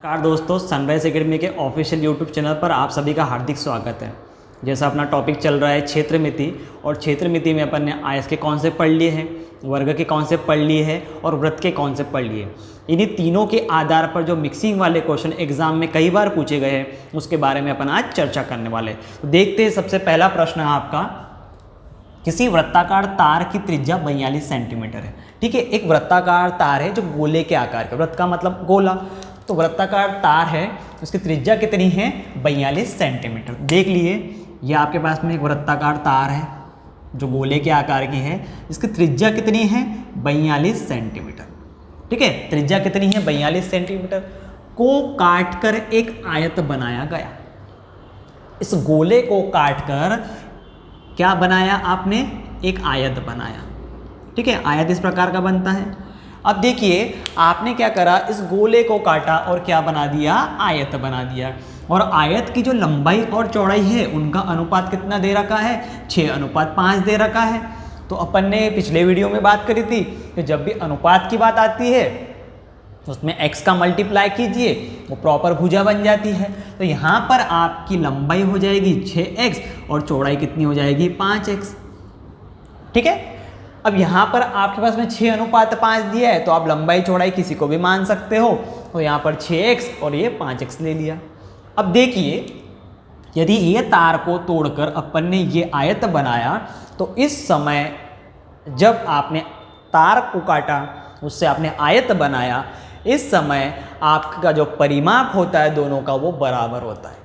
नमस्कार दोस्तों, sunrise academy के ऑफिशियल यूट्यूब चैनल पर आप सभी का हार्दिक स्वागत है। जैसा अपना टॉपिक चल रहा है क्षेत्र मिति, और क्षेत्र मिति में अपन ने आयस के कॉन्सेप्ट पढ़ लिए हैं, वर्ग के कॉन्सेप्ट पढ़ लिए हैं और वृत्त के कॉन्सेप्ट पढ़ लिए। इन्हीं तीनों के आधार पर जो मिक्सिंग वाले क्वेश्चन एग्जाम में कई बार पूछे गए हैं उसके बारे में अपन आज चर्चा करने वाले हैं। तो देखते हैं, सबसे पहला प्रश्न है आपका, किसी वृत्ताकार तार की त्रिज्या 42 सेंटीमीटर है। ठीक है, एक वृत्ताकार तार है जो गोले के आकार का, वृत्त का मतलब गोला, तो वृत्ताकार तार है, उसकी त्रिज्या कितनी है 42 सेंटीमीटर। देख लिए, ये आपके पास में एक वृत्ताकार तार है जो गोले के आकार की है, इसकी त्रिज्या कितनी है 42 सेंटीमीटर। ठीक है, त्रिज्या कितनी है 42 सेंटीमीटर को काटकर एक आयत बनाया गया। इस गोले को काटकर क्या बनाया आपने, एक आयत बनाया। ठीक है, आयत इस प्रकार का बनता है। अब देखिए, आपने क्या करा, इस गोले को काटा और क्या बना दिया, आयत बना दिया। और आयत की जो लंबाई और चौड़ाई है उनका अनुपात कितना दे रखा है, 6:5 दे रखा है। तो अपन ने पिछले वीडियो में बात करी थी कि जब भी अनुपात की बात आती है तो उसमें x का मल्टीप्लाई कीजिए, वो प्रॉपर भुजा बन जाती है। तो यहाँ पर आपकी लंबाई हो जाएगी 6x और चौड़ाई कितनी हो जाएगी 5x। ठीक है, अब यहाँ पर आपके पास में 6:5 दिया है, तो आप लंबाई चौड़ाई किसी को भी मान सकते हो। तो यहाँ पर 6x और ये 5x ले लिया। अब देखिए, यदि ये तार को तोड़कर अपन ने ये आयत बनाया, तो इस समय जब आपने तार को काटा, उससे आपने आयत बनाया, इस समय आपका जो परिमाप होता है दोनों का वो बराबर होता है।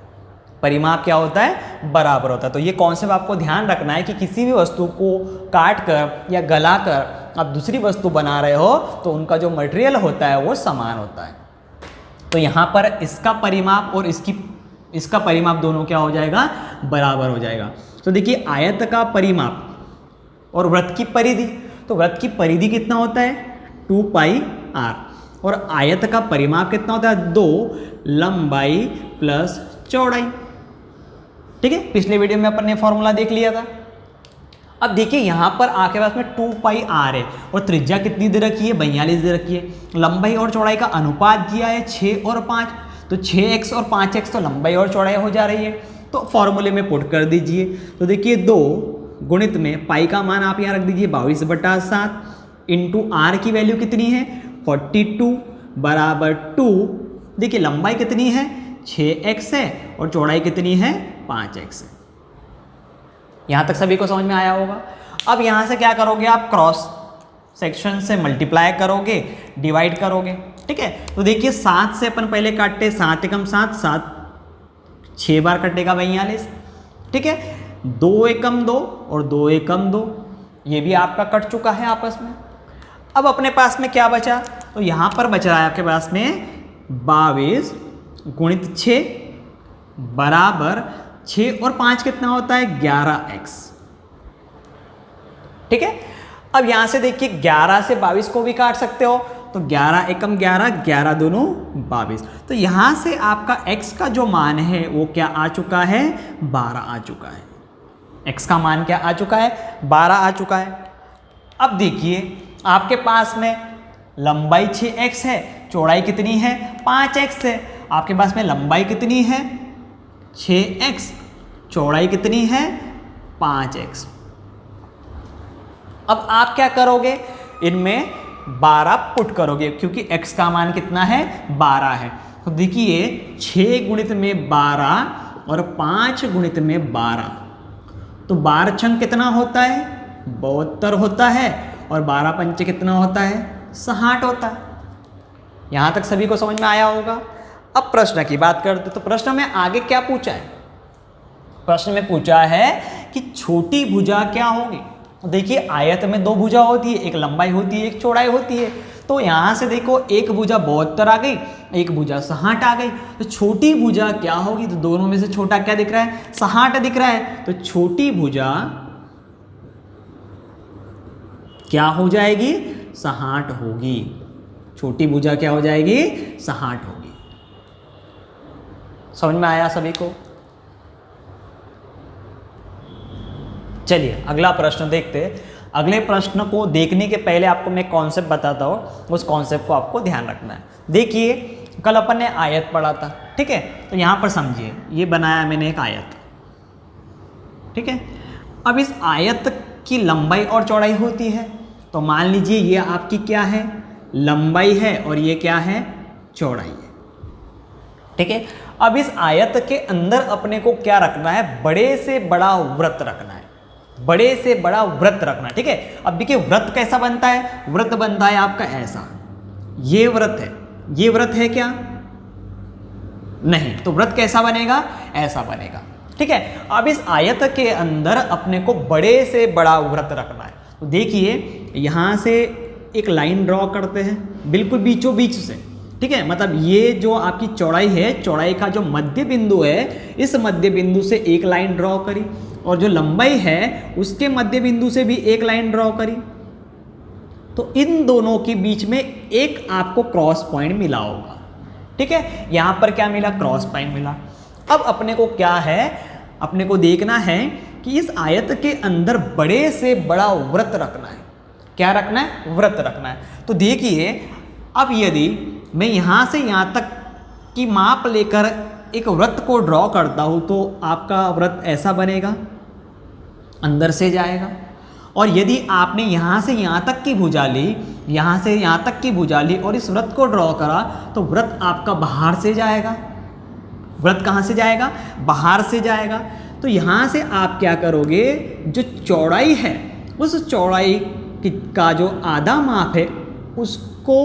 परिमाप क्या होता है, बराबर होता है। तो ये कॉन्सेप्ट आपको ध्यान रखना है कि किसी भी वस्तु को काट कर या गला कर आप दूसरी वस्तु बना रहे हो तो उनका जो मटेरियल होता है वो समान होता है। तो यहाँ पर इसका परिमाप और इसका परिमाप दोनों क्या हो जाएगा, बराबर हो जाएगा। तो देखिए, आयत का परिमाप और वृत्त की परिधि, तो वृत्त की परिधि कितना होता है 2πr, और आयत का परिमाप कितना होता है 2 लंबाई प्लस चौड़ाई। ठीक है, पिछले वीडियो में अपन ने फॉर्मूला देख लिया था। अब देखिए, यहाँ पर आपके पास में 2πr है और त्रिज्या कितनी दे रखी है 42 दे रखी है। लंबाई और चौड़ाई का अनुपात दिया है 6 और 5, तो 6x और 5x तो लंबाई और चौड़ाई हो जा रही है। तो फॉर्मूले में पुट कर दीजिए। तो देखिए, 2 गुणित में पाई का मान आप यहाँ रख दीजिए 22/7 इंटू आर की वैल्यू कितनी है 42 बराबर 2। देखिए, लंबाई कितनी है 6x है और चौड़ाई कितनी है 5x है। यहाँ तक सभी को समझ में आया होगा। अब यहाँ से क्या करोगे, आप क्रॉस सेक्शन से मल्टीप्लाई करोगे, डिवाइड करोगे। ठीक है, तो देखिए 7 से अपन पहले काटते, 7 एकम 7, 7 6 बार कटेगा 42। ठीक है, 2 एकम 2 और 2 एकम 2, ये भी आपका कट चुका है आपस में। अब अपने पास में क्या बचा, तो यहाँ पर बच रहा है आपके पास में 22 गुणित 6 बराबर 6 और 5 कितना होता है 11x। ठीक है, अब यहां से देखिए 11 से 22 को भी काट सकते हो, तो 11 एकम 11, 11 दूनो 22। तो यहां से आपका x का जो मान है वो क्या आ चुका है 12 आ चुका है। x का मान क्या आ चुका है 12 आ चुका है। अब देखिए, आपके पास में लंबाई 6x है, चौड़ाई कितनी है 5x है। आपके पास में लंबाई कितनी है 6x, चौड़ाई कितनी है 5x। अब आप क्या करोगे, इनमें 12 पुट करोगे क्योंकि x का मान कितना है 12 है। तो देखिए, 6 गुणित में 12 और 5 गुणित में 12, तो 12 छंग कितना होता है 72 होता है, और 12 पंचे कितना होता है 60 होता है। यहां तक सभी को समझ में आया होगा। अब प्रश्न की बात करते, तो प्रश्न में आगे क्या पूछा है, प्रश्न में पूछा है कि छोटी भुजा क्या होगी। देखिए, आयत में 2 भुजा होती है, एक लंबाई होती है, एक चौड़ाई होती है। तो यहां से देखो, एक भुजा 72 आ गई, एक भुजा 60 आ गई, तो छोटी भुजा क्या होगी, तो दोनों में से छोटा क्या दिख रहा है 60 दिख रहा है। तो छोटी भुजा क्या हो जाएगी 60 होगी। छोटी भुजा क्या हो जाएगी 60 होगी। समझ में आया सभी को। चलिए अगला प्रश्न देखते। अगले प्रश्न को देखने के पहले आपको मैं कॉन्सेप्ट बताता हूँ, उस कॉन्सेप्ट को आपको ध्यान रखना है। देखिए, कल अपन ने आयत पढ़ा था, ठीक है। तो यहाँ पर समझिए, ये बनाया मैंने एक आयत, ठीक है। अब इस आयत की लंबाई और चौड़ाई होती है, तो मान लीजिए ये आपकी क्या है, लंबाई है, और ये क्या है, चौड़ाई है, ठीक है। अब इस आयत के अंदर अपने को क्या रखना है, बड़े से बड़ा वृत्त रखना है, बड़े से बड़ा वृत्त रखना है, ठीक है। अब देखिए वृत्त कैसा बनता है, वृत्त बनता है आपका ऐसा, ये वृत्त है, ये वृत्त है क्या, नहीं, तो वृत्त कैसा बनेगा, ऐसा बनेगा, ठीक है। अब इस आयत के अंदर अपने को बड़े से बड़ा वृत्त रखना है, तो देखिए यहां से एक लाइन ड्रॉ करते हैं बिल्कुल बीचों बीच से, ठीक है। मतलब ये जो आपकी चौड़ाई है, चौड़ाई का जो मध्य बिंदु है, इस मध्य बिंदु से एक लाइन ड्रॉ करी, और जो लंबाई है उसके मध्य बिंदु से भी एक लाइन ड्रॉ करी, तो इन दोनों के बीच में एक आपको क्रॉस पॉइंट मिला होगा, ठीक है। यहां पर क्या मिला, क्रॉस पॉइंट मिला। अब अपने को क्या है, अपने को देखना है कि इस आयत के अंदर बड़े से बड़ा वृत्त रखना है, क्या रखना है, वृत्त रखना है। तो देखिए अब यदि मैं यहां से यहां तक की माप लेकर एक वृत्त को ड्रॉ करता हूं, तो आपका वृत्त ऐसा बनेगा, अंदर से जाएगा। और यदि आपने यहाँ से यहाँ तक की भुजा ली, यहाँ से यहाँ तक की भुजा ली और इस वृत्त को ड्रॉ करा, तो वृत्त आपका बाहर से जाएगा। वृत्त कहाँ से जाएगा, बाहर से जाएगा। तो यहाँ से आप क्या करोगे, जो चौड़ाई है उस चौड़ाई का जो आधा माप है उसको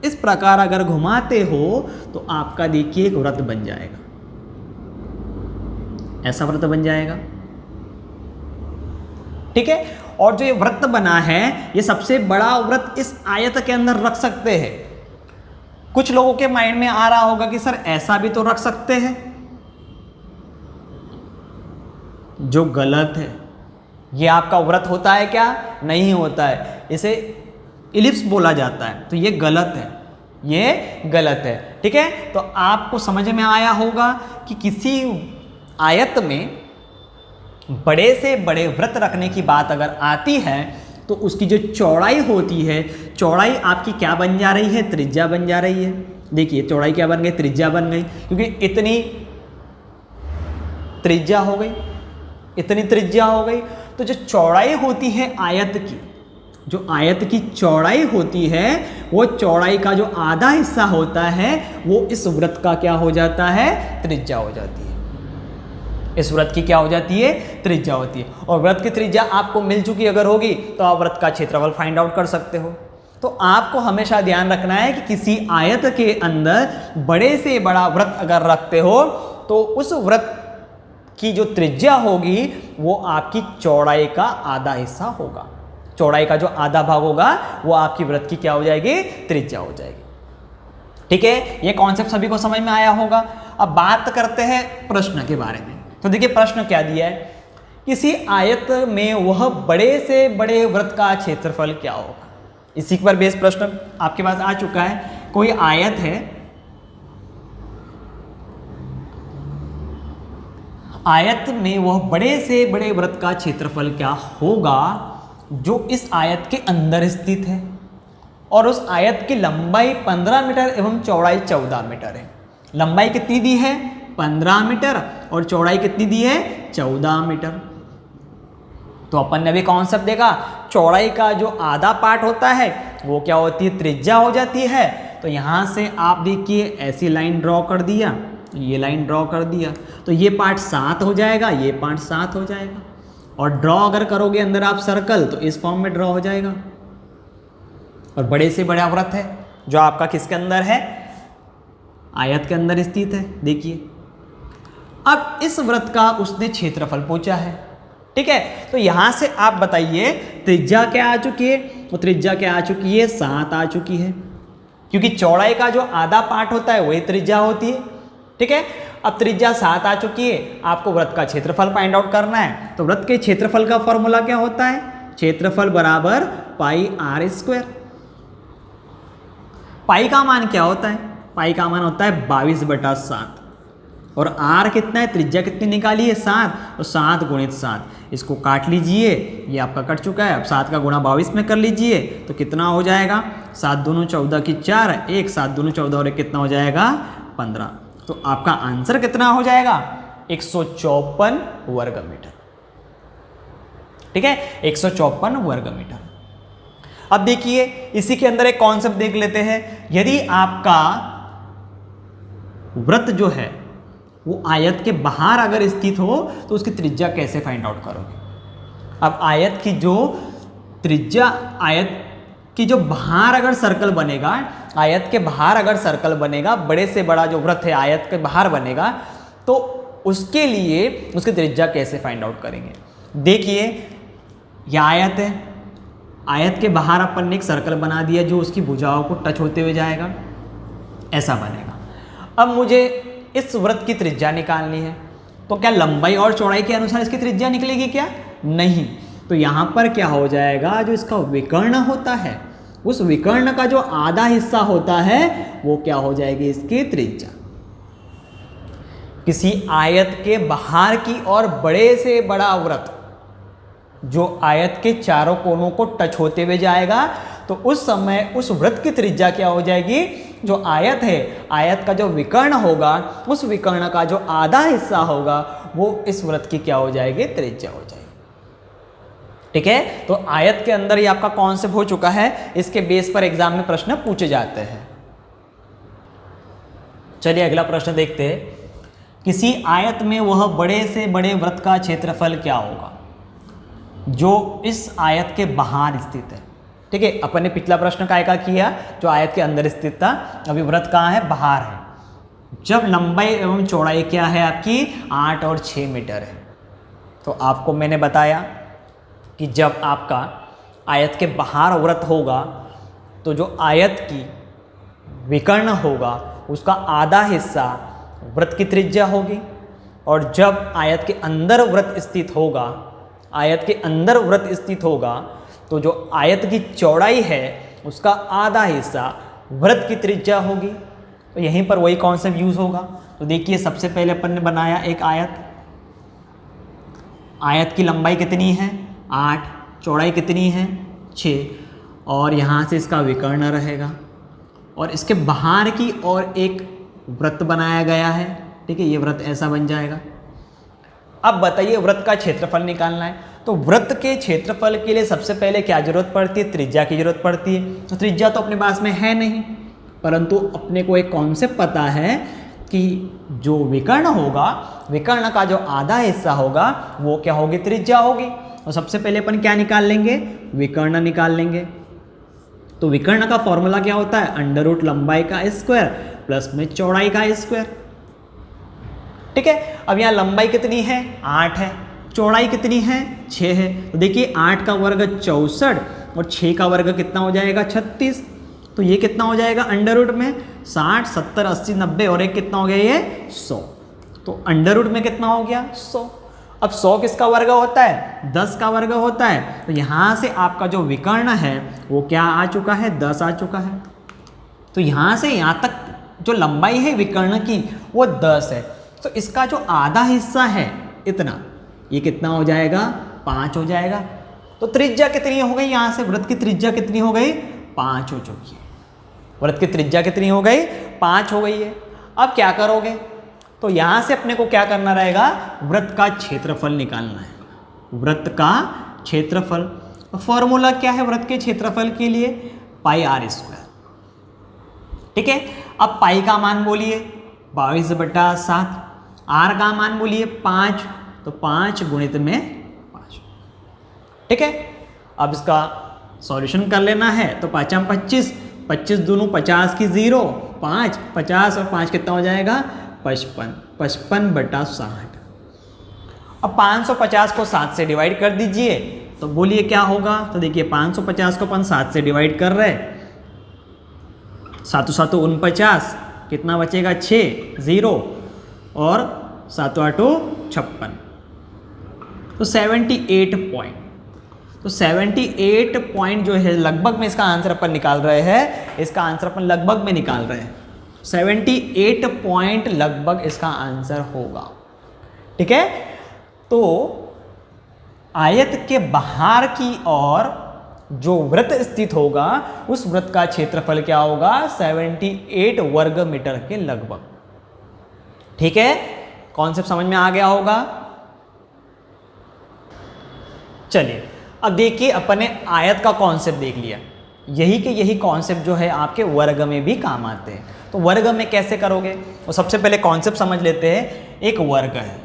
इस प्रकार अगर घुमाते हो तो आपका देखिए एक वृत्त बन जाएगा, ऐसा वृत्त बन जाएगा, ठीक है। और जो ये वृत्त बना है, ये सबसे बड़ा वृत्त इस आयत के अंदर रख सकते हैं। कुछ लोगों के माइंड में आ रहा होगा कि सर ऐसा भी तो रख सकते हैं, जो गलत है। ये आपका वृत्त होता है क्या, नहीं होता है, इसे इलिप्स बोला जाता है, तो ये गलत है, ये गलत है, ठीक है। तो आपको समझ में आया होगा कि किसी आयत में बड़े से बड़े वृत्त रखने की बात अगर आती है तो उसकी जो चौड़ाई होती है, चौड़ाई आपकी क्या बन जा रही है, त्रिज्या बन जा रही है। देखिए चौड़ाई क्या बन गई, त्रिज्या बन गई, क्योंकि इतनी त्रिज्या हो गई, इतनी त्रिज्या हो गई। तो जो चौड़ाई होती है आयत की, जो आयत की चौड़ाई होती है, वो चौड़ाई का जो आधा हिस्सा होता है वो इस वृत्त का क्या हो जाता है, त्रिज्या हो जाती है। इस वृत्त की क्या हो जाती है, त्रिज्या होती है। और वृत्त की त्रिज्या आपको मिल चुकी अगर होगी तो आप वृत्त का क्षेत्रफल फाइंड आउट कर सकते हो। तो आपको हमेशा ध्यान रखना है कि किसी आयत के अंदर बड़े से बड़ा वृत्त अगर रखते हो तो उस वृत्त की जो त्रिज्या होगी वो आपकी चौड़ाई का आधा हिस्सा होगा। चौड़ाई का जो आधा भाग होगा वो आपकी वृत्त की क्या हो जाएगी, त्रिज्या हो जाएगी, ठीक है। ये कॉन्सेप्ट सभी को समझ में आया होगा। अब बात करते हैं प्रश्न के बारे में। तो देखिए प्रश्न क्या दिया है, किसी आयत में वह बड़े से बड़े वृत्त का क्षेत्रफल क्या होगा। इसी पर बेस प्रश्न आपके पास आ चुका है। कोई आयत है, आयत में वह बड़े से बड़े वृत्त का क्षेत्रफल क्या होगा जो इस आयत के अंदर स्थित है, और उस आयत की लंबाई 15 मीटर एवं चौड़ाई 14 मीटर है। लंबाई कितनी दी है, 15 मीटर, और चौड़ाई कितनी दी है, 14 मीटर। तो अपन ने भी कॉन्सेप्ट देखा, चौड़ाई का जो आधा पार्ट होता है वो क्या होती है, त्रिज्या हो जाती है। तो यहाँ से आप देखिए ऐसी लाइन ड्रॉ कर दिया, ये लाइन ड्रॉ कर दिया, तो ये पार्ट 7 हो जाएगा, ये पार्ट 7 हो जाएगा। और ड्रॉ अगर करोगे अंदर आप सर्कल तो इस फॉर्म में ड्रॉ हो जाएगा। और बड़े से बड़ा वृत्त है जो आपका किसके अंदर है, आयत के अंदर स्थित है। देखिए अब इस वृत्त का उसने क्षेत्रफल पूछा है, ठीक है। तो यहां से आप बताइए त्रिज्या क्या आ चुकी है, तो त्रिज्या क्या आ चुकी है, 7 आ चुकी है, क्योंकि चौड़ाई का जो आधा पार्ट होता है वही त्रिज्या होती है, ठीक है। अब त्रिज्या 7 आ चुकी है, आपको वृत्त का क्षेत्रफल फाइंड आउट करना है। तो वृत्त के क्षेत्रफल का फॉर्मूला क्या होता है, क्षेत्रफल बराबर पाई आर स्क्वायर। पाई का मान क्या होता है, पाई का मान होता है 22/7। और r कितना है, त्रिज्या कितनी निकाली है 7, तो 7 गुणित 7, इसको काट लीजिए, ये आपका कट चुका है। अब 7 का गुणा 22 में कर लीजिए तो कितना हो जाएगा, 7 दूनी 14 की 4, 1 7 दूनी 14 और 1 कितना हो जाएगा 15। तो आपका आंसर कितना हो जाएगा 154 वर्ग मीटर। ठीक है, 154 वर्ग मीटर। अब देखिए इसी के अंदर एक कॉन्सेप्ट देख लेते हैं। यदि आपका वृत्त जो है वो आयत के बाहर अगर स्थित हो तो उसकी त्रिज्या कैसे फाइंड आउट करोगे। अब आयत की जो त्रिज्या, आयत की जो बाहर अगर सर्कल बनेगा, आयत के बाहर अगर सर्कल बनेगा, बड़े से बड़ा जो वृत्त है आयत के बाहर बनेगा, तो उसके लिए उसकी त्रिज्या कैसे फाइंड आउट करेंगे। देखिए यह आयत है, आयत के बाहर अपन ने एक सर्कल बना दिया जो उसकी भुजाओं को टच होते हुए जाएगा, ऐसा बनेगा। अब मुझे इस वृत्त की त्रिज्या निकालनी है, तो क्या लंबाई और चौड़ाई के अनुसार इसकी त्रिज्या निकलेगी क्या, नहीं। तो यहाँ पर क्या हो जाएगा, जो इसका विकर्ण होता है उस विकर्ण का जो आधा हिस्सा होता है वो क्या हो जाएगी इसकी त्रिज्या। किसी आयत के बाहर की और बड़े से बड़ा वृत्त जो आयत के चारों कोनों को टच होते हुए जाएगा, तो उस समय उस वृत्त की त्रिज्या क्या हो जाएगी, जो आयत है, आयत का जो विकर्ण होगा, उस विकर्ण का जो आधा हिस्सा होगा वो इस वृत्त की क्या हो जाएगी, त्रिज्या हो जाएगी। ठीक है, तो आयत के अंदर ही आपका कॉन्सेप्ट हो चुका है, इसके बेस पर एग्जाम में प्रश्न पूछे जाते हैं। चलिए अगला प्रश्न देखते हैं। किसी आयत में वह बड़े से बड़े वृत्त का क्षेत्रफल क्या होगा जो इस आयत के बाहर स्थित है। ठीक है, अपन ने पिछला प्रश्न काय का किया, जो आयत के अंदर स्थित था, अभी वृत्त कहाँ है, बाहर है। जब लंबाई एवं चौड़ाई क्या है आपकी 8 और 6 मीटर है, तो आपको मैंने बताया कि जब आपका आयत के बाहर वृत्त होगा तो जो आयत की विकर्ण होगा उसका आधा हिस्सा वृत्त की त्रिज्या होगी, और जब आयत के अंदर वृत्त स्थित होगा, आयत के अंदर वृत्त स्थित होगा, तो जो आयत की चौड़ाई है उसका आधा हिस्सा वृत्त की त्रिज्या होगी। तो यहीं पर वही कॉन्सेप्ट यूज होगा। तो देखिए सबसे पहले अपन ने बनाया एक आयत, आयत की लंबाई कितनी है 8, चौड़ाई कितनी है 6, और यहाँ से इसका विकर्ण रहेगा, और इसके बाहर की और एक वृत्त बनाया गया है। ठीक है, ये वृत्त ऐसा बन जाएगा। अब बताइए वृत्त का क्षेत्रफल निकालना है, तो वृत्त के क्षेत्रफल के लिए सबसे पहले क्या जरूरत पड़ती है, त्रिज्या की जरूरत पड़ती है। तो त्रिज्या तो अपने पास में है नहीं, परंतु अपने को एक कॉन्सेप्ट पता है कि जो विकर्ण होगा, विकर्ण का जो आधा हिस्सा होगा वो क्या होगी, त्रिज्या होगी। और सबसे पहले अपन क्या निकाल लेंगे, विकर्ण निकाल लेंगे। तो विकर्ण का फॉर्मूला क्या होता है, अंडर रूट लंबाई का स्क्वायर प्लस में चौड़ाई का स्क्वायर। ठीक है, अब यहाँ लंबाई कितनी है 8 है, चौड़ाई कितनी है 6 है। तो देखिए 8 का वर्ग 64 और 6 का वर्ग कितना हो जाएगा 36। तो ये कितना हो जाएगा अंडर रूट में 60 70 80 90 और एक कितना हो गया ये 100। तो अंडर रूट में कितना हो गया 100। अब 100 किसका वर्ग होता है, 10 का वर्ग होता है। तो यहाँ से आपका जो विकर्ण है वो क्या आ चुका है, 10 आ चुका है। तो यहाँ से यहाँ तक जो लंबाई है विकर्ण की वो 10 है। तो इसका जो आधा हिस्सा है इतना, ये कितना हो जाएगा 5 हो जाएगा। तो त्रिज्या कितनी हो गई, यहाँ से वृत्त की त्रिज्या कितनी हो गई 5 हो चुकी है। वृत्त की त्रिज्या कितनी हो गई 5 हो गई है। अब क्या करोगे, तो यहाँ से अपने को क्या करना रहेगा, वृत्त का क्षेत्रफल निकालना है। वृत्त का क्षेत्रफल, फॉर्मूला क्या है वृत्त के क्षेत्रफल के लिए, पाई आर स्क्वायर। ठीक है, अब पाई का मान बोलिए 22/7, आर का मान बोलिए 5, तो 5 गुणित में 5। ठीक है, अब इसका सॉल्यूशन कर लेना है। तो 5 25, 25 दूनों 50 की 0, 5 50 और 5 कितना हो जाएगा 55, 55/60। अब 550 को 7 से डिवाइड कर दीजिए, तो बोलिए क्या होगा। तो देखिए 550 को अपन 7 से डिवाइड कर रहे, 7 7 49, कितना बचेगा 6 0 और 7 8 56, तो 78 पॉइंट। तो 78 पॉइंट जो है लगभग में इसका आंसर अपन निकाल रहे हैं, इसका आंसर अपन लगभग में निकाल रहे हैं। 78 पॉइंट लगभग इसका आंसर होगा। ठीक है, तो आयत के बाहर की ओर जो वृत्त स्थित होगा उस वृत्त का क्षेत्रफल क्या होगा? 78 वर्ग मीटर के लगभग। ठीक है, कॉन्सेप्ट समझ में आ गया होगा। चलिए अब देखिए, अपने आयत का कॉन्सेप्ट देख लिया, यही के यही कॉन्सेप्ट जो है आपके वर्ग में भी काम आते हैं। तो वर्ग में कैसे करोगे? तो सबसे पहले कॉन्सेप्ट समझ लेते हैं। एक वर्ग है,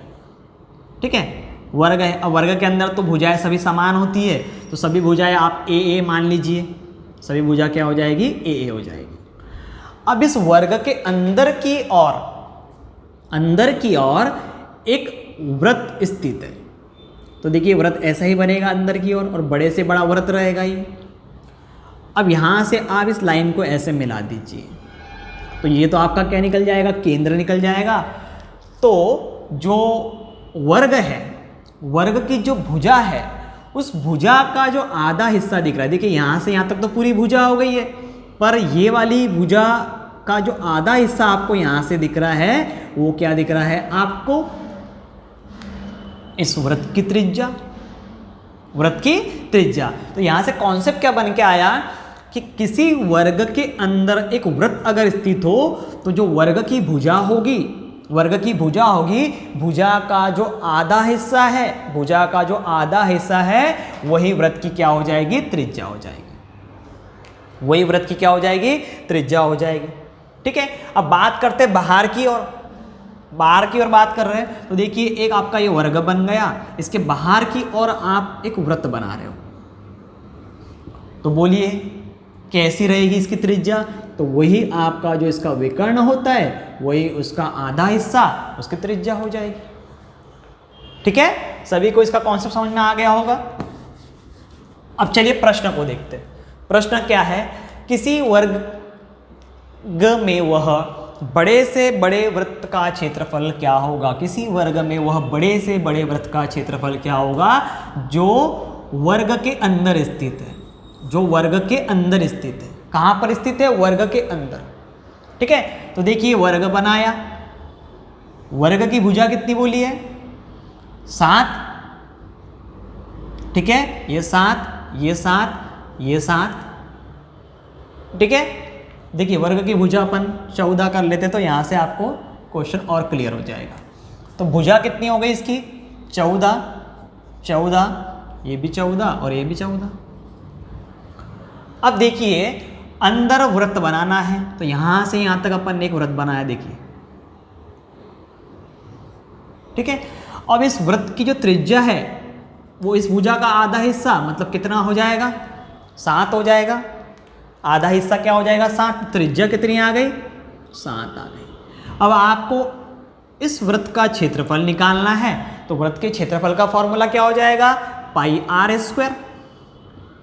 ठीक है, वर्ग है। अब वर्ग के अंदर तो भुजाएं सभी समान होती है, तो सभी भुजाएं आप ए मान लीजिए, सभी भुजा क्या हो जाएगी? ए हो जाएगी। अब इस वर्ग के अंदर की ओर एक वृत्त स्थित है। तो देखिए वृत्त ऐसा ही बनेगा अंदर की ओर, और बड़े से बड़ा वृत्त रहेगा ये। अब यहाँ से आप इस लाइन को ऐसे मिला दीजिए, तो ये तो आपका क्या निकल जाएगा? केंद्र निकल जाएगा। तो जो वर्ग है, वर्ग की जो भुजा है, उस भुजा का जो आधा हिस्सा दिख रहा है, देखिए यहाँ से यहाँ तक तो पूरी भुजा हो गई है, पर ये वाली भुजा का जो आधा हिस्सा आपको यहाँ से दिख रहा है, वो क्या दिख रहा है आपको? इस वृत्त की त्रिज्या, वृत्त की त्रिज्या। तो यहाँ से कॉन्सेप्ट क्या बन के आया कि किसी वर्ग के अंदर एक वृत्त अगर स्थित हो, तो जो वर्ग की भुजा होगी, भुजा का जो आधा हिस्सा है, भुजा का जो आधा हिस्सा है, वही वृत्त की क्या हो जाएगी? त्रिज्या हो जाएगी। वही वृत्त की क्या हो जाएगी? त्रिज्या हो जाएगी। ठीक है, अब बात करते हैं बाहर की ओर। बाहर की ओर बात कर रहे हैं, तो देखिए एक आपका ये वर्ग बन गया, इसके बाहर की ओर आप एक वृत्त बना रहे हो, तो बोलिए कैसी रहेगी इसकी त्रिज्या? तो वही आपका जो इसका विकर्ण होता है, वही उसका आधा हिस्सा, उसकी त्रिज्या हो जाएगी। ठीक है, सभी को इसका कॉन्सेप्ट समझ में आ गया होगा। अब चलिए प्रश्न को देखते हैं। प्रश्न क्या है? किसी वर्ग में वह बड़े से बड़े वृत्त का क्षेत्रफल क्या होगा? किसी वर्ग में वह बड़े से बड़े वृत्त का क्षेत्रफल क्या होगा जो वर्ग के अंदर स्थित है, जो वर्ग के अंदर स्थित है। कहाँ पर स्थित है? वर्ग के अंदर। ठीक है, तो देखिए वर्ग बनाया, वर्ग की भुजा कितनी बोली है? 7। ठीक है, ये 7, ये 7, ये 7। ठीक है, देखिए वर्ग की भुजा अपन 14 कर लेते, तो यहाँ से आपको क्वेश्चन और क्लियर हो जाएगा। तो भुजा कितनी हो गई इसकी? 14, 14, ये भी 14 और ये भी 14। अब देखिए अंदर वृत्त बनाना है, तो यहाँ से यहाँ तक अपन ने एक वृत्त बनाया, देखिए। ठीक है, अब इस वृत्त की जो त्रिज्या है, वो इस भुजा का आधा हिस्सा, मतलब कितना हो जाएगा? 7 हो जाएगा। आधा हिस्सा क्या हो जाएगा? 7। त्रिज्या कितनी आ गई? 7 आ गई। अब आपको इस वृत्त का क्षेत्रफल निकालना है, तो वृत्त के क्षेत्रफल का फॉर्मूला क्या हो जाएगा? Pi r square.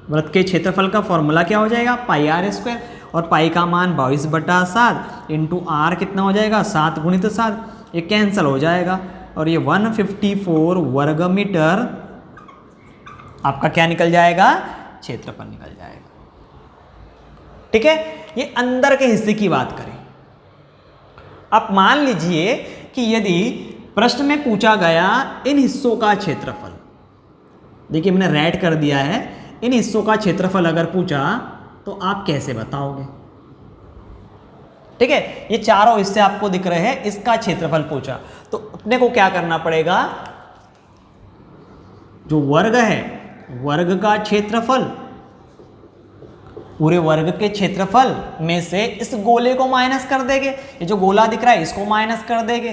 वृत्त के क्षेत्रफल का फॉर्मूला क्या हो जाएगा? Pi r square. और पाई का मान 22/7 इंटू आर कितना हो जाएगा? 7 × 7। ये कैंसिल हो जाएगा, और ये 154 वर्ग मीटर आपका क्या निकल जाएगा? क्षेत्रफल निकल जाएगा। ठीक है, ये अंदर के हिस्से की बात करें। अब मान लीजिए कि यदि प्रश्न में पूछा गया इन हिस्सों का क्षेत्रफल, देखिए मैंने रेड कर दिया है, इन हिस्सों का क्षेत्रफल अगर पूछा तो आप कैसे बताओगे? ठीक है, ये चारों हिस्से आपको दिख रहे हैं, इसका क्षेत्रफल पूछा, तो अपने को क्या करना पड़ेगा? जो वर्ग है, वर्ग का क्षेत्रफल, पूरे वर्ग के क्षेत्रफल में से इस गोले को माइनस कर देंगे, ये जो गोला दिख रहा है इसको माइनस कर देंगे,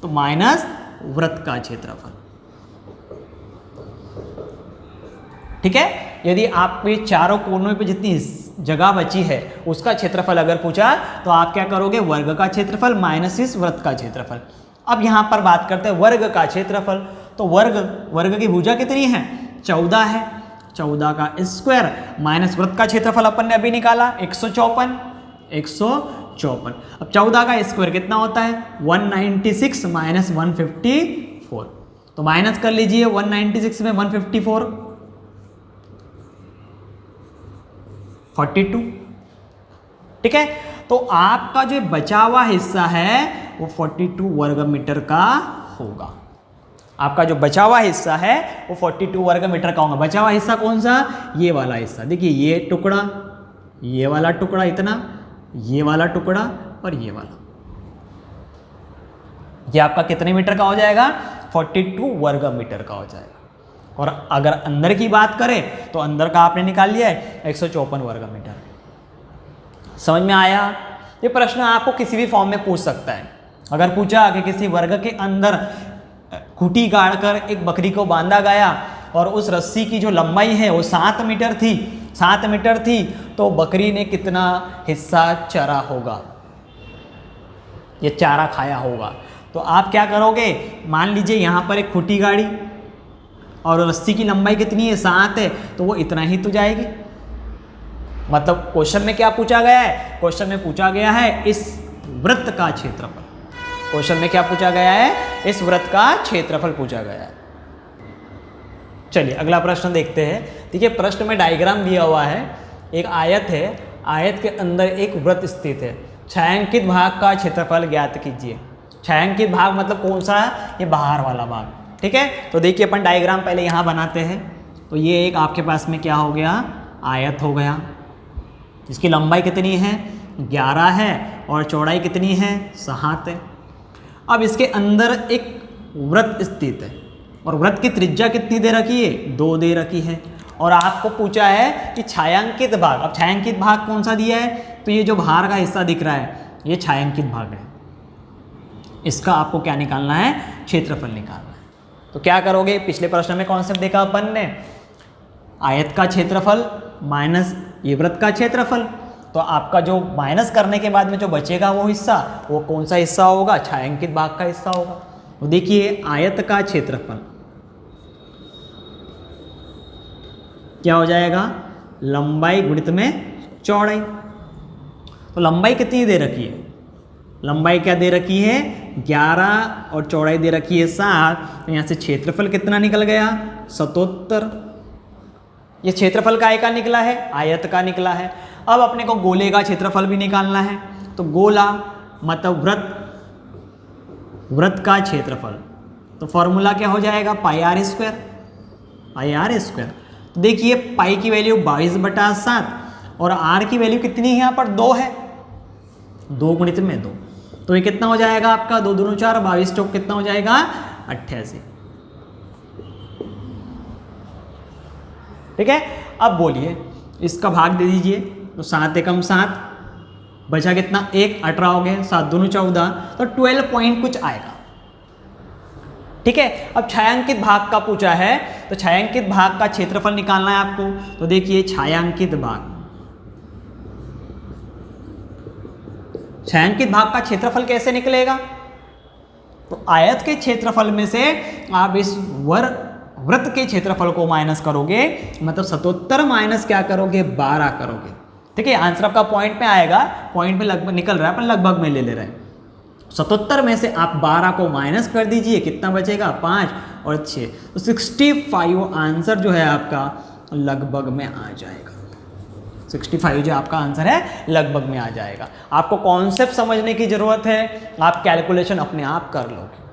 तो माइनस वृत्त का क्षेत्रफल। ठीक है, यदि आपके चारों कोनों पे जितनी जगह बची है उसका क्षेत्रफल अगर पूछा, तो आप क्या करोगे? वर्ग का क्षेत्रफल माइनस इस वृत्त का क्षेत्रफल। अब यहां पर बात करते हैं वर्ग का क्षेत्रफल। तो वर्ग की भुजा कितनी है? 14 है। 14 का स्क्वायर माइनस वृत्त का क्षेत्रफल अपन ने अभी निकाला 154। 154। अब 14 का स्क्वायर कितना होता है? 196 माइनस 154। तो माइनस कर लीजिए 196 में 154, 42। ठीक है, तो आपका जो बचा हुआ हिस्सा है वो 42 वर्ग मीटर का होगा। आपका जो बचा हुआ हिस्सा है वो 42 वर्ग मीटर का होगा। बचा हुआ हिस्सा कौन सा? ये वाला हिस्सा। देखिए ये टुकड़ा, ये वाला टुकड़ा इतना, ये वाला टुकड़ा और ये वाला, ये आपका कितने मीटर का हो जाएगा? 42 वर्ग मीटर का हो जाएगा। और अगर अंदर की बात करें तो अंदर का आपने निकाल लिया है 154 वर्ग मीटर। समझ में आया? ये प्रश्न आपको किसी भी फॉर्म में पूछ सकता है। अगर पूछा कि किसी वर्ग के अंदर खूंटी गाड़कर एक बकरी को बांधा गया और उस रस्सी की जो लंबाई है वो 7 मीटर थी, 7 मीटर थी, तो बकरी ने कितना हिस्सा चरा होगा, ये चारा खाया होगा। तो आप क्या करोगे? मान लीजिए यहाँ पर एक खूंटी गाड़ी और रस्सी की लंबाई कितनी है? 7 है, तो वो इतना ही तो जाएगी। मतलब क्वेश्चन में क्या पूछा गया है? क्वेश्चन में पूछा गया है इस वृत्त का क्षेत्रफल। क्वेश्चन में क्या पूछा गया है? इस वृत्त का क्षेत्रफल पूछा गया है। चलिए अगला प्रश्न देखते हैं। देखिए प्रश्न में डायग्राम दिया हुआ है, एक आयत है, आयत के अंदर एक वृत्त स्थित है। छायांकित भाग का क्षेत्रफल ज्ञात कीजिए। छायांकित भाग मतलब कौन सा है? ये बाहर वाला भाग, ठीक है। तो देखिए अपन डायग्राम पहले यहाँ बनाते हैं। तो ये एक आपके पास में क्या हो गया? आयत हो गया, जिसकी लंबाई कितनी है? 11 है और चौड़ाई कितनी है? 7 है। अब इसके अंदर एक वृत्त स्थित है और वृत्त की त्रिज्या कितनी दे रखी है? 2 दे रखी है। और आपको पूछा है कि छायांकित भाग। अब छायांकित भाग कौन सा दिया है? तो ये जो बाहर का हिस्सा दिख रहा है ये छायांकित भाग है। इसका आपको क्या निकालना है? क्षेत्रफल निकालना है। तो क्या करोगे? पिछले प्रश्न में कॉन्सेप्ट देखा अपन ने, आयत का क्षेत्रफल माइनस ये वृत्त का क्षेत्रफल। तो आपका जो माइनस करने के बाद में जो बचेगा वो हिस्सा, वो कौन सा हिस्सा होगा? छायांकित भाग का हिस्सा होगा। तो देखिए आयत का क्षेत्रफल क्या हो जाएगा? लंबाई गुणित में चौड़ाई। तो लंबाई कितनी दे रखी है? लंबाई क्या दे रखी है? 11 और चौड़ाई दे रखी है 7। तो यहाँ से क्षेत्रफल कितना निकल गया? 77। ये क्षेत्रफल काय का निकला है? आयत का निकला है। अब अपने को गोले का क्षेत्रफल भी निकालना है। तो गोला मतलब वृत्त का क्षेत्रफल, तो फॉर्मूला क्या हो जाएगा? Pi r square, pi r square. तो देखिए पाई की वैल्यू 22/7 और आर की वैल्यू कितनी है? यहाँ पर 2 है, 2 गुणित में 2। तो ये कितना हो जाएगा आपका? 2 दूनी 4, 22 चौक कितना हो जाएगा? 88। ठीक है। अब बोलिए इसका भाग दे दीजिए। तो 7 एकम 7, बचा कितना? 1, 18 हो गए, 7 दूनी 14, तो 12 पॉइंट कुछ आएगा। ठीक है। अब छायांकित भाग का पूछा है, तो छायांकित भाग का क्षेत्रफल निकालना है आपको। तो देखिए छायांकित भाग, छायांकित भाग का क्षेत्रफल कैसे निकलेगा? तो आयत के क्षेत्रफल में से आप इस वृत्त के क्षेत्रफल को माइनस करोगे, मतलब 77 माइनस क्या करोगे? 12 करोगे। ठीक है। आंसर आपका पॉइंट में आएगा, पॉइंट में लगभग निकल रहा है, पर लगभग में ले ले रहे हैं। 77 में से आप 12 को माइनस कर दीजिए, कितना बचेगा? 5 और 6, तो 65 आंसर जो है आपका लगभग में आ जाएगा। 65 जो आपका आंसर है लगभग में आ जाएगा। आपको कॉन्सेप्ट समझने की जरूरत है, आप कैलकुलेशन अपने आप कर लोगे।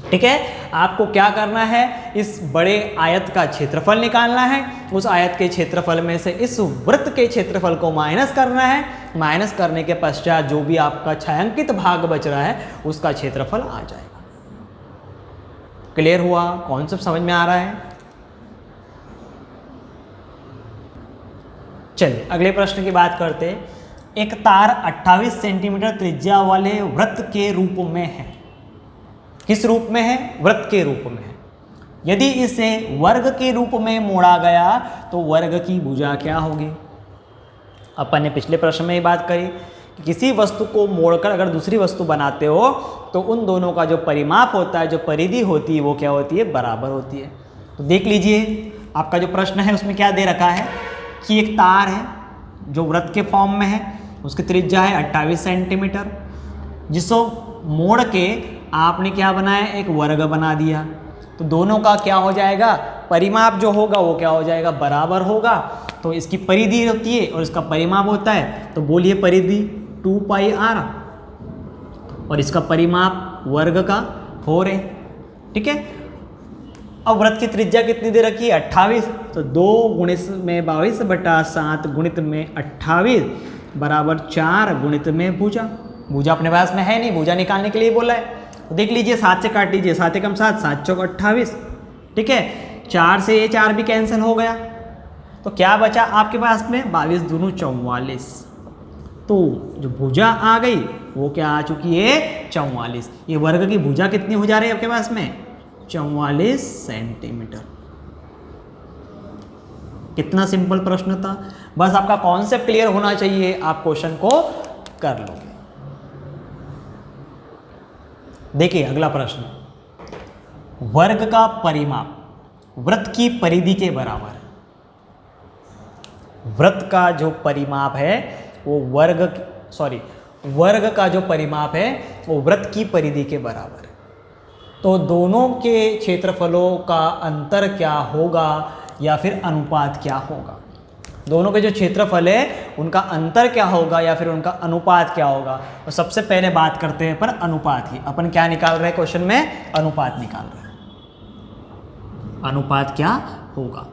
ठीक है। आपको क्या करना है? इस बड़े आयत का क्षेत्रफल निकालना है। उस आयत के क्षेत्रफल में से इस वृत्त के क्षेत्रफल को माइनस करना है। माइनस करने के पश्चात जो भी आपका छायांकित भाग बच रहा है उसका क्षेत्रफल आ जाएगा। क्लियर हुआ? कॉन्सेप्ट समझ में आ रहा है? चलिए अगले प्रश्न की बात करते हैं। एक तार 28 सेंटीमीटर त्रिज्या वाले वृत्त के रूप में है। किस रूप में है? वृत्त के रूप में है। यदि इसे वर्ग के रूप में मोड़ा गया तो वर्ग की भुजा क्या होगी? अपन ने पिछले प्रश्न में ये बात करी कि किसी वस्तु को मोड़कर अगर दूसरी वस्तु बनाते हो तो उन दोनों का जो परिमाप होता है, जो परिधि होती है, वो क्या होती है? बराबर होती है। तो देख लीजिए आपका जो प्रश्न है उसमें क्या दे रखा है कि एक तार है जो वृत्त के फॉर्म में है, उसकी त्रिज्या है 28 सेंटीमीटर, जिसको मोड़ के आपने क्या बनाया? एक वर्ग बना दिया। तो दोनों का क्या हो जाएगा? परिमाप जो होगा वो क्या हो जाएगा? बराबर होगा। तो इसकी परिधि होती है और इसका परिमाप होता है। तो बोलिए परिधि, 2 पाई आर, और इसका परिमाप वर्ग का 4 है। ठीक है, अब वृत्त की त्रिज्या कितनी दे रखी है 28, तो 2 गुणित में 22 बटा 7 गुणित में 28 बराबर 4 गुणित में भुजा। भुजा अपने पास में है नहीं, भुजा निकालने के लिए बोला है, तो देख लीजिए 7 से काट लीजिए, 7 एकम 7, 7 चौक 28। ठीक है, 4 से ये 4 भी कैंसिल हो गया, तो क्या बचा आपके पास में 22 दूनी 44। तो जो भुजा आ गई वो क्या आ चुकी है 44। ये वर्ग की भुजा कितनी हो जा रही है आपके पास में 44 सेंटीमीटर। कितना सिंपल प्रश्न था, बस आपका कॉन्सेप्ट क्लियर होना चाहिए, आप क्वेश्चन को कर लो। देखिए अगला प्रश्न, वर्ग का परिमाप वृत्त की परिधि के बराबर है। वृत्त का जो परिमाप है वो वर्ग का जो परिमाप है वो वृत्त की परिधि के बराबर है। तो दोनों के क्षेत्रफलों का अंतर क्या होगा या फिर अनुपात क्या होगा, दोनों के जो क्षेत्रफल है उनका अंतर क्या होगा या फिर उनका अनुपात क्या होगा। तो सबसे पहले बात करते हैं पर अनुपात की। अपन क्या निकाल रहे हैं क्वेश्चन में, अनुपात निकाल रहे हैं। अनुपात क्या होगा,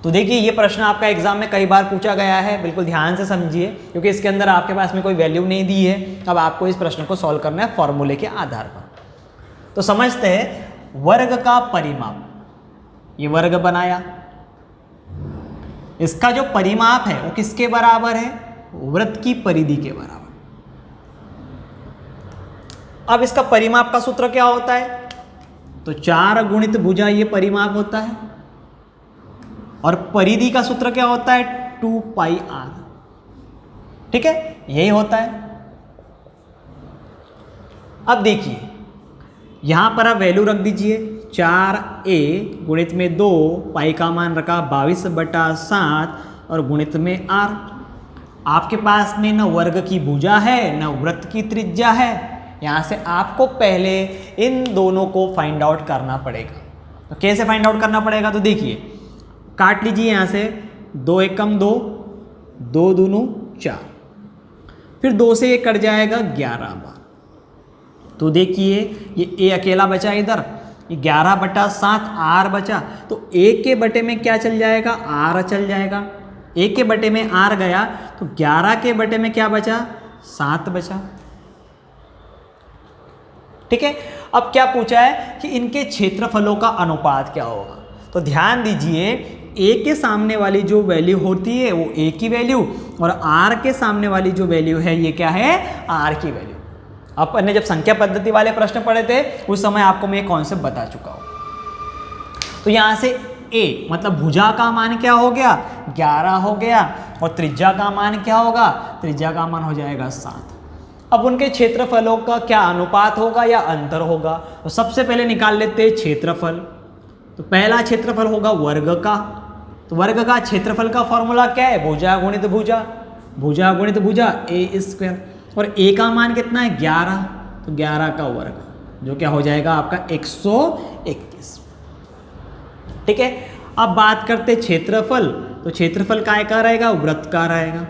तो देखिए ये प्रश्न आपका एग्जाम में कई बार पूछा गया है, बिल्कुल ध्यान से समझिए क्योंकि इसके अंदर आपके पास में कोई वैल्यू नहीं दी है। अब आपको इस प्रश्न को सॉल्व करना है फॉर्मूले के आधार पर। तो समझते हैं, वर्ग का परिमाप, ये वर्ग बनाया, इसका जो परिमाप है वो किसके बराबर है, वृत्त की परिधि के बराबर। अब इसका परिमाप का सूत्र क्या होता है, तो 4 गुणित भुजा ये परिमाप होता है, और परिधि का सूत्र क्या होता है 2 पाई आर। ठीक है, यही होता है। अब देखिए यहां पर आप वैल्यू रख दीजिए, 4a गुणित में 2 पाई का मान रखा 22 बटा 7 और गुणित में r। आपके पास में न वर्ग की भुजा है न वृत्त की त्रिज्या है, यहां से आपको पहले इन दोनों को फाइंड आउट करना पड़ेगा। तो कैसे फाइंड आउट करना पड़ेगा, तो देखिए काट लीजिए यहां से, 2 एकम 2, 2 दूनू 4, फिर 2 से ये कट जाएगा 11 बार। तो देखिए ये a अकेला बचा इधर, ये 11 बटा 7 r बचा, तो a के बटे में क्या चल जाएगा r चल जाएगा। a के बटे में r गया तो 11 के बटे में क्या बचा 7 बचा। ठीक है, अब क्या पूछा है कि इनके क्षेत्रफलों का अनुपात क्या होगा। तो ध्यान दीजिए, a के सामने वाली जो वैल्यू होती है वो a की वैल्यू, और r के सामने वाली जो वैल्यू है ये क्या है r की वैल्यू। अपन ने जब संख्या पद्धति वाले प्रश्न पढ़े थे उस समय आपको मैं ये कॉन्सेप्ट बता चुका हूं। तो यहां से a मतलब भुजा का मान क्या हो गया 11 हो गया, और त्रिज्या का मान क्या होगा, त्रिज्या का मान हो जाएगा 7। अब उनके क्षेत्रफलों का क्या अनुपात होगा या अंतर होगा, तो सबसे पहले निकाल लेते हैं क्षेत्रफल। तो पहला क्षेत्रफल होगा वर्ग का, तो वर्ग का क्षेत्रफल का फॉर्मूला क्या है, भुजा गुणित भुजा, भुजा गुणित भुजा a स्क्वायर, और a का मान कितना है 11, तो 11 का वर्ग जो क्या हो जाएगा आपका 121। ठीक है, अब बात करते क्षेत्रफल, तो क्षेत्रफल काय का रहेगा, वृत्त का रहेगा।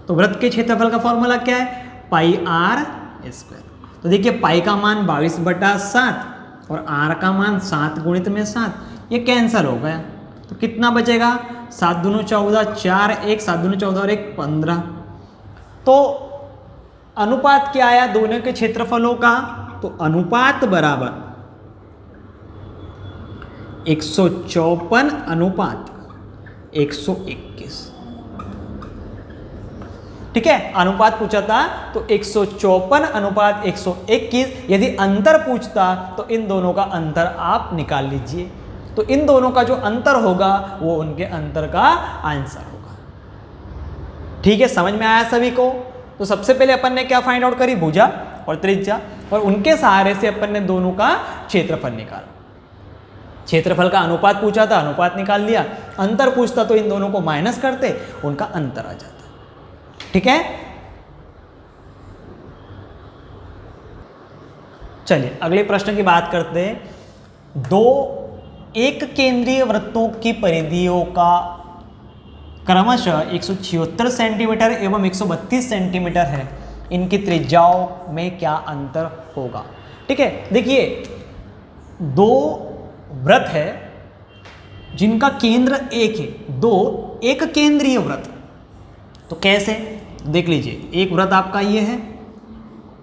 तो वृत्त के क्षेत्रफल का फॉर्मूला क्या है, पाई r स्क्वायर। तो देखिए पाई का मान 22 बटा 7 और r का मान 7 गुणित में 7, ये कैंसिल हो गया, तो कितना बचेगा 7 दूनी 14, 4 1, 7 दूनी 14 और 1 15। तो अनुपात क्या आया दोनों के क्षेत्रफलों का, तो अनुपात बराबर 154 अनुपात 121। ठीक है, अनुपात पूछा था तो 154 अनुपात 121। यदि अंतर पूछता तो इन दोनों का अंतर आप निकाल लीजिए, तो इन दोनों का जो अंतर होगा वो उनके अंतर का आंसर होगा। ठीक है, समझ में आया सभी को। तो सबसे पहले अपन ने क्या फाइंड आउट करी, भुजा और त्रिज्या, और उनके सहारे से अपन ने दोनों का क्षेत्रफल निकाला। क्षेत्रफल का अनुपात पूछा था, अनुपात निकाल लिया। अंतर पूछता तो इन दोनों को माइनस करते, उनका अंतर आ जाता। ठीक है, चलिए अगले प्रश्न की बात करते हैं। दो एक केंद्रीय वृत्तों की परिधियों का क्रमशः 176 सेंटीमीटर एवं 132 सेंटीमीटर है। इनकी त्रिज्याओं में क्या अंतर होगा। ठीक है, देखिए दो वृत्त है जिनका केंद्र एक है, दो एक केंद्रीय वृत्त। तो कैसे, देख लीजिए, एक वृत्त आपका ये है,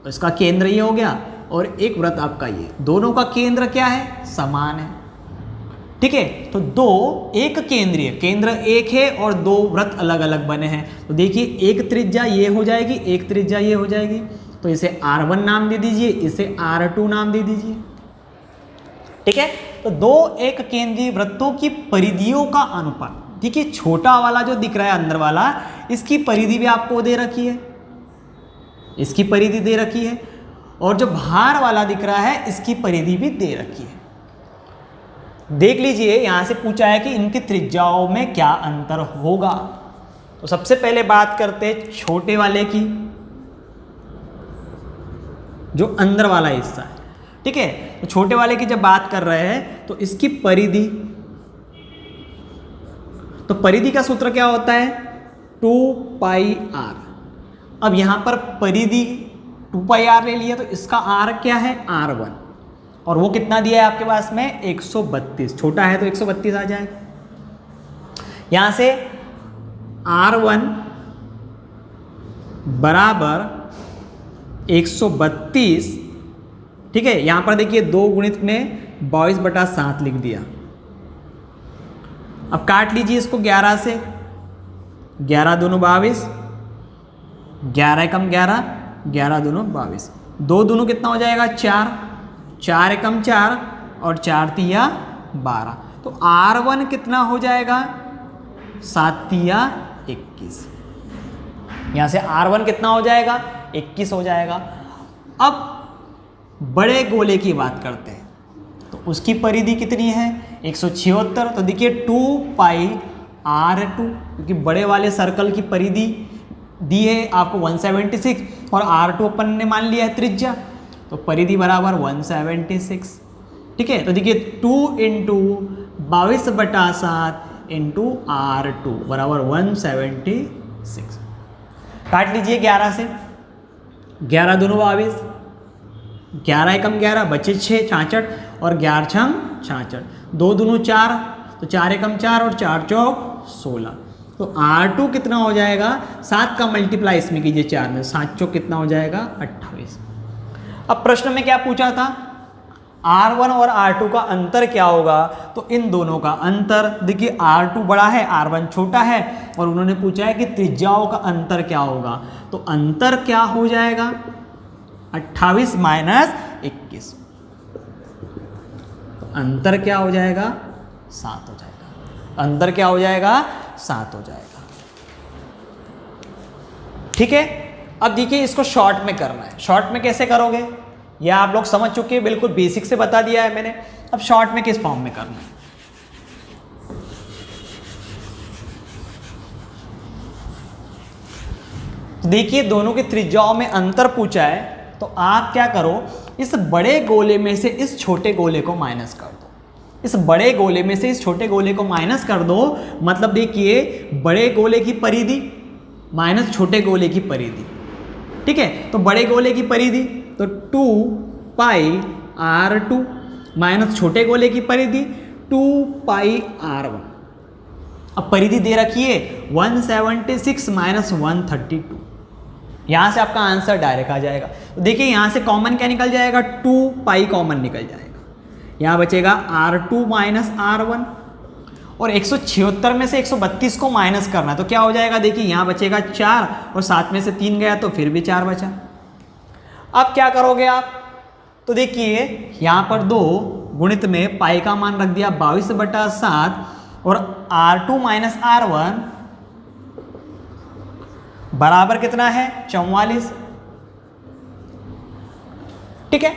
इसका केंद्र ये हो गया, और एक वृत्त आपका ये, दोनों का केंद्र क्या है, समान है। ठीक है, तो दो एक केंद्रीय, केंद्र एक है और दो वृत्त अलग अलग बने हैं। तो देखिए एक त्रिज्या ये हो जाएगी, एक त्रिज्या ये हो जाएगी, तो इसे R1 नाम दे दीजिए, इसे R2 नाम दे दीजिए। ठीक है, तो दो एक केंद्रीय वृत्तों की परिधियों का अनुपात, देखिए छोटा वाला जो दिख रहा है अंदर वाला, इसकी परिधि भी आपको दे रखी है, इसकी परिधि दे रखी है, और जो बाहर वाला दिख रहा है इसकी परिधि भी दे रखी है। देख लीजिए यहां से पूछा है कि इनकी त्रिज्याओं में क्या अंतर होगा। तो सबसे पहले बात करते हैं छोटे वाले की, जो अंदर वाला हिस्सा है। ठीक है, तो छोटे वाले की जब बात कर रहे हैं तो इसकी परिधि, तो परिधि का सूत्र क्या होता है, 2πr। अब यहां पर परिधि 2πr ले लिया, तो इसका r क्या है, R1, और वो कितना दिया है आपके पास में, 132। छोटा है तो 132 आ जाएगा। यहां से R1 बराबर 132। ठीक है, यहां पर देखिए 2 गुणित में 22/7 लिख दिया। अब काट लीजिए इसको 11 से, 11 दूनो 22, 11 एकम 11, 11 दूनो 22, 2 दूनो कितना हो जाएगा, 4, 4 एकम 4 और 4 तिया 12। तो R1 कितना हो जाएगा, 7 तिया 21। यहां से R1 कितना हो जाएगा, 21 हो जाएगा। अब बड़े गोले की बात करते हैं, तो उसकी परिधि कितनी है, 176। तो देखिए 2πr2, क्योंकि बड़े वाले सर्कल की परिधि दी है आपको 176, और R2 अपन ने मान लिया है त्रिज्या, तो परिधि बराबर 176। ठीक है, तो देखिए 2 × 22/7 × R2 बराबर 176। काट लीजिए 11 से, 11 दूनो 22, 11 एकम 11 बचे 6, 66, और 11 छंग 66, 2 दूनो 4, तो 4 एकम 4 और 4 चौक 16। तो R2 कितना हो जाएगा, 7 का मल्टीप्लाई इसमें कीजिए 4 में, 7 चौक कितना हो जाएगा, 28। अब प्रश्न में क्या पूछा था, R1 और R2 का अंतर क्या होगा। तो इन दोनों का अंतर, देखिए R2 बड़ा है, R1 छोटा है, और उन्होंने पूछा है कि त्रिज्याओं का अंतर क्या होगा। तो अंतर क्या हो जाएगा, 28 - 21। तो अंतर क्या हो जाएगा, 7 हो जाएगा। अंतर क्या हो जाएगा, 7 हो जाएगा। ठीक है, अब देखिए इसको शॉर्ट में करना है। शॉर्ट में कैसे करोगे, यह आप लोग समझ चुके हैं, बिल्कुल बेसिक से बता दिया है मैंने। अब शॉर्ट में किस फॉर्म में करना है, तो देखिए दोनों की त्रिज्याओं में अंतर पूछा है, तो आप क्या करो, इस बड़े गोले में से इस छोटे गोले को माइनस कर दो। इस बड़े गोले में से इस छोटे गोले को माइनस कर दो, मतलब देखिए बड़े गोले की परिधि माइनस छोटे गोले की परिधि। ठीक है, तो बड़े गोले की परिधि तो 2πr2 माइनस छोटे गोले की परिधि 2πr1। अब परिधि दे रखी है 176 - 132। यहां से आपका आंसर डायरेक्ट आ जाएगा। तो देखिए यहां से कॉमन क्या निकल जाएगा, 2π कॉमन निकल जाएगा। यहां बचेगा R2 - R1, और 176 में से 132 को माइनस करना है, तो क्या हो जाएगा, देखिए यहां बचेगा 4, और 7 में से 3 गया तो फिर भी 4 बचा। अब क्या करोगे आप, तो देखिए यहां पर 2 गुणित में पाई का मान रख दिया 22/7, और R2 - R1 बराबर कितना है, 44। ठीक है,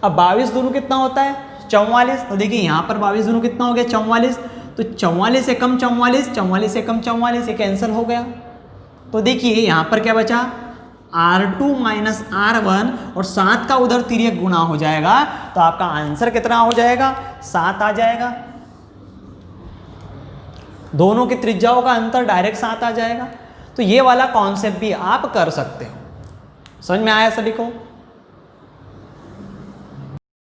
अब 22 दूनो कितना होता है, 44। तो देखिए यहां पर 22 दूनो कितना हो गया, 44। तो 44 से कम 44, 44 से कम 44, ये कैंसिल हो गया। तो देखिए यहां पर क्या बचा, R2 - R1, और 7 का उधर तिर्यक गुना हो जाएगा, तो आपका आंसर कितना हो जाएगा, 7 आ जाएगा। दोनों की त्रिज्याओं का अंतर डायरेक्ट 7 आ जाएगा। तो ये वाला कॉन्सेप्ट भी आप कर सकते हो। समझ में आया सभी को?